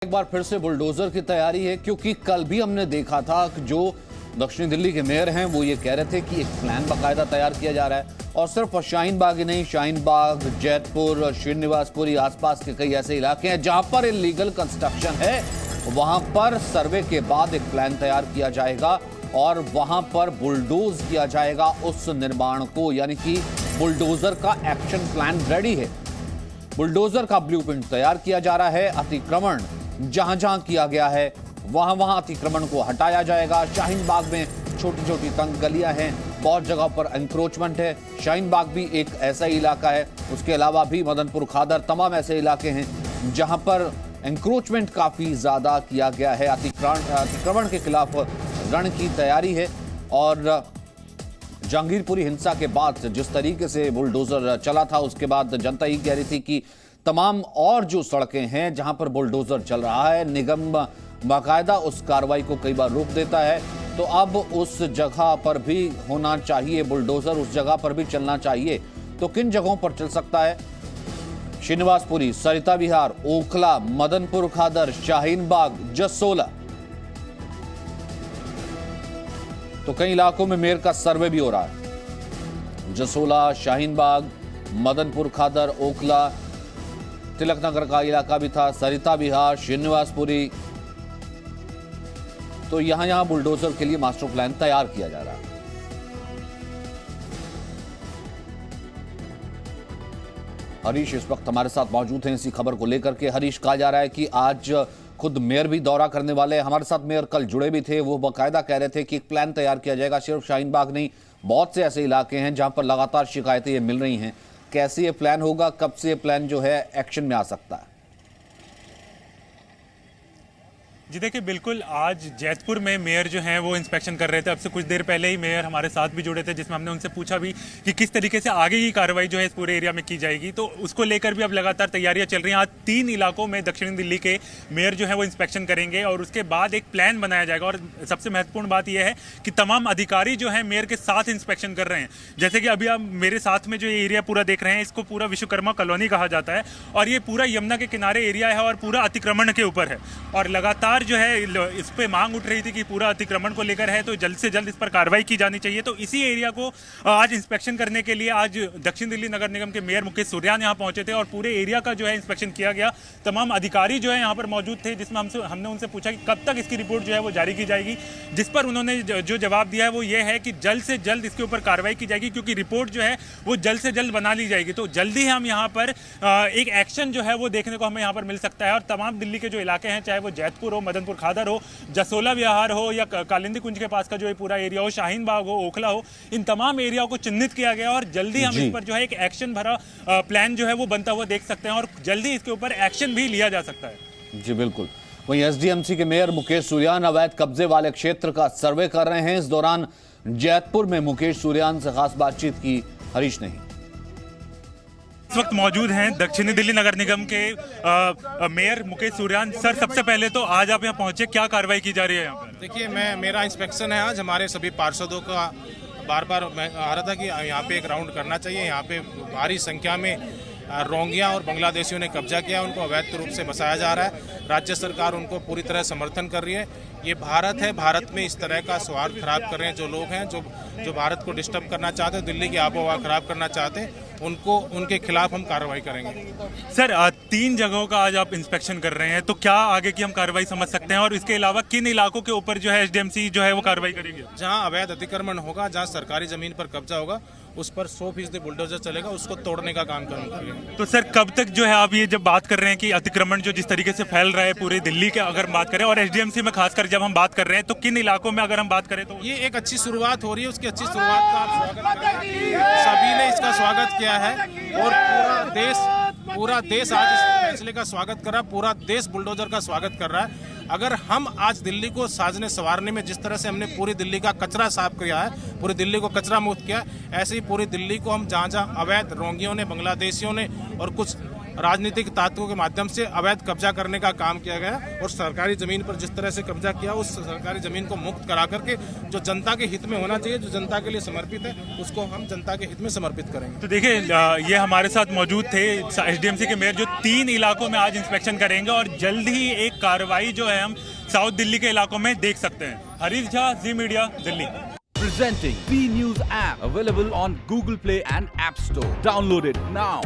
एक बार फिर से बुलडोजर की तैयारी है, क्योंकि कल भी हमने देखा था कि जो दक्षिणी दिल्ली के मेयर हैं वो ये कह रहे थे कि एक प्लान बाकायदा तैयार किया जा रहा है और सिर्फ शाहीन बाग ही नहीं, शाहीन बाग, जैतपुर, श्रीनिवासपुरी, आसपास के कई ऐसे इलाके हैं जहां पर इलीगल कंस्ट्रक्शन है, वहां पर सर्वे के बाद एक प्लान तैयार किया जाएगा और वहां पर बुलडोज किया जाएगा उस निर्माण को। यानी कि बुलडोजर का एक्शन प्लान रेडी है, बुलडोजर का ब्लूप्रिंट तैयार किया जा रहा है। अतिक्रमण जहां जहां किया गया है वहां वहां अतिक्रमण को हटाया जाएगा। शाहीन बाग में छोटी छोटी तंग गलियां हैं, बहुत जगह पर एंक्रोचमेंट है। शाहीन बाग भी एक ऐसा ही इलाका है, उसके अलावा भी मदनपुर खादर, तमाम ऐसे इलाके हैं जहां पर एंक्रोचमेंट काफी ज्यादा किया गया है। अतिक्रमण के खिलाफ रण की तैयारी है और जहांगीरपुरी हिंसा के बाद जिस तरीके से बुलडोजर चला था, उसके बाद जनता ही कह रही थी कि तमाम और जो सड़कें हैं जहां पर बुलडोजर चल रहा है, निगम बाकायदा उस कार्रवाई को कई बार रोक देता है, तो अब उस जगह पर भी होना चाहिए बुलडोजर, उस जगह पर भी चलना चाहिए। तो किन जगहों पर चल सकता है? श्रीनिवासपुरी, सरिता विहार, ओखला, मदनपुर खादर, शाहीन बाग, जसोला। तो कई इलाकों में मेयर का सर्वे भी हो रहा है। जसोला, शाहीन बाग, मदनपुर खादर, ओखला, तिलक नगर का इलाका भी था, सरिता विहार, श्रीनिवासपुरी। तो यहां बुलडोजर के लिए मास्टर प्लान तैयार किया जा रहा है। हरीश इस वक्त हमारे साथ मौजूद हैं इसी खबर को लेकर के। हरीश, कहा जा रहा है कि आज खुद मेयर भी दौरा करने वाले हैं। हमारे साथ मेयर कल जुड़े भी थे, वो बाकायदा कह रहे थे कि एक प्लान तैयार किया जाएगा। सिर्फ शाहीन बाग नहीं, बहुत से ऐसे इलाके हैं जहां पर लगातार शिकायतें ये मिल रही हैं। कैसे ये प्लान होगा, कब से ये प्लान जो है एक्शन में आ सकता है? जी देखिए, बिल्कुल आज जैतपुर में मेयर जो हैं वो इंस्पेक्शन कर रहे थे। अब से कुछ देर पहले ही मेयर हमारे साथ भी जुड़े थे, जिसमें हमने उनसे पूछा भी कि किस तरीके से आगे की कार्रवाई जो है इस पूरे एरिया में की जाएगी। तो उसको लेकर भी अब लगातार तैयारियां चल रही हैं। आज 3 इलाकों में दक्षिणी दिल्ली के मेयर जो है वो इंस्पेक्शन करेंगे और उसके बाद एक प्लान बनाया जाएगा। और सबसे महत्वपूर्ण बात यह है कि तमाम अधिकारी जो है मेयर के साथ इंस्पेक्शन कर रहे हैं। जैसे कि अभी आप मेरे साथ में जो एरिया पूरा देख रहे हैं, इसको पूरा विश्वकर्मा कॉलोनी कहा जाता है और ये पूरा यमुना के किनारे एरिया है और पूरा अतिक्रमण के ऊपर है। और लगातार जो है इस पे मांग उठ रही थी कि पूरा अतिक्रमण को लेकर है, तो जल्द से जल्द इस पर कार्रवाई की जानी चाहिए। तो इसी एरिया को आज इंस्पेक्शन करने के लिए आज दक्षिण दिल्ली नगर निगम के मेयर मुकेश सूर्यान यहां पहुंचे थे और पूरे एरिया का जो है इंस्पेक्शन किया गया। तमाम अधिकारी जो है यहां पर मौजूद थे, जिसमें हमने उनसे पूछा कि कब तक इसकी रिपोर्ट जो है वो जारी की जाएगी, जिस पर उन्होंने जो जवाब दिया है वो ये है कि जल्द से जल्द इसके ऊपर कार्रवाई की जाएगी, क्योंकि रिपोर्ट जो है वो जल्द से जल्द बना ली जाएगी। तो जल्दी ही हम यहाँ पर एक एक्शन जो है वो देखने को हमें यहाँ पर मिल सकता है। और तमाम दिल्ली के जो इलाके हैं, चाहे वो जैतपुर हो, मदनपुर खादर हो, जसोला विहार हो या कालिंदी कुंज के पास का जो पूरा एरिया हो, शाहीन बाग हो, ओखला हो, इन तमाम एरिया को चिन्हित किया गया और जल्दी हम इस पर जो है एक एक्शन भरा प्लान जो है वो बनता हुआ देख सकते हैं और जल्दी इसके ऊपर एक्शन भी लिया जा सकता है। जी बिल्कुल। वहीं एसडीएमसी के मेयर मुकेश सूर्यान अवैध कब्जे वाले क्षेत्र का सर्वे कर रहे हैं। इस दौरान जैतपुर में मुकेश सूर्यान से खास बातचीत की हरीश ने। इस वक्त मौजूद हैं दक्षिणी दिल्ली नगर निगम के मेयर मुकेश सूर्यान। सर, सबसे पहले तो आज आप यहाँ पहुंचे, क्या कार्रवाई की जा रही है यहाँ पर? देखिए, मेरा इंस्पेक्शन है आज। हमारे सभी पार्षदों का बार बार मैं आ रहा था कि यहाँ पे एक राउंड करना चाहिए। यहाँ पे भारी संख्या में रोंगिया और बांग्लादेशियों ने कब्जा किया, उनको अवैध रूप से बसाया जा रहा है। राज्य सरकार उनको पूरी तरह समर्थन कर रही है। ये भारत है, भारत में इस तरह का स्वार्थ खराब कर रहे हैं जो लोग हैं, जो भारत को डिस्टर्ब करना चाहते हैं, दिल्ली की आबोहवा खराब करना चाहते हैं, उनको उनके खिलाफ हम कार्रवाई करेंगे। सर, 3 जगहों का आज आप इंस्पेक्शन कर रहे हैं, तो क्या आगे की हम कार्रवाई समझ सकते हैं और इसके अलावा किन इलाकों के ऊपर जो है एसडीएमसी जो है वो कार्रवाई करेंगे? जहां अवैध अतिक्रमण होगा, जहां सरकारी जमीन पर कब्जा होगा, उस पर 100% बुलडोजर चलेगा, उसको तोड़ने का काम करेंगे। तो सर, कब तक जो है आप ये जब बात कर रहे हैं कि अतिक्रमण जो जिस तरीके से फैल रहा है पूरे दिल्ली के, अगर बात करें और एसडीएमसी में खासकर जब हम बात कर रहे हैं, तो किन इलाकों में अगर हम बात करें तो ये एक अच्छी शुरुआत हो रही है। उसकी अच्छी शुरुआत का आप स्वागत करें। सभी ने इसका स्वागत किया है और पूरा देश आज इस फैसले का स्वागत कर रहा है। पूरा देश बुलडोजर का स्वागत कर रहा है। अगर हम आज दिल्ली को साजने संवारने में जिस तरह से हमने पूरी दिल्ली का कचरा साफ किया है, पूरी दिल्ली को कचरा मुक्त किया, ऐसे ही पूरी दिल्ली को हम जहाँ जहाँ अवैध रोंगियों ने, बांग्लादेशियों ने और कुछ राजनीतिक ताकतों के माध्यम से अवैध कब्जा करने का काम किया गया और सरकारी जमीन पर जिस तरह से कब्जा किया उस सरकारी जमीन को मुक्त करा करके जो जनता के हित में होना चाहिए, जो जनता के लिए समर्पित है, उसको हम जनता के हित में समर्पित करेंगे। तो देखिए ये हमारे साथ मौजूद थे एसडीएमसी के मेयर जो 3 इलाकों में आज इंस्पेक्शन करेंगे और जल्द ही एक कार्रवाई जो है हम साउथ दिल्ली के इलाकों में देख सकते हैं। Harish Jha, Zee Media, Delhi. Presenting B News app available on Google Play and App Store. Download it now.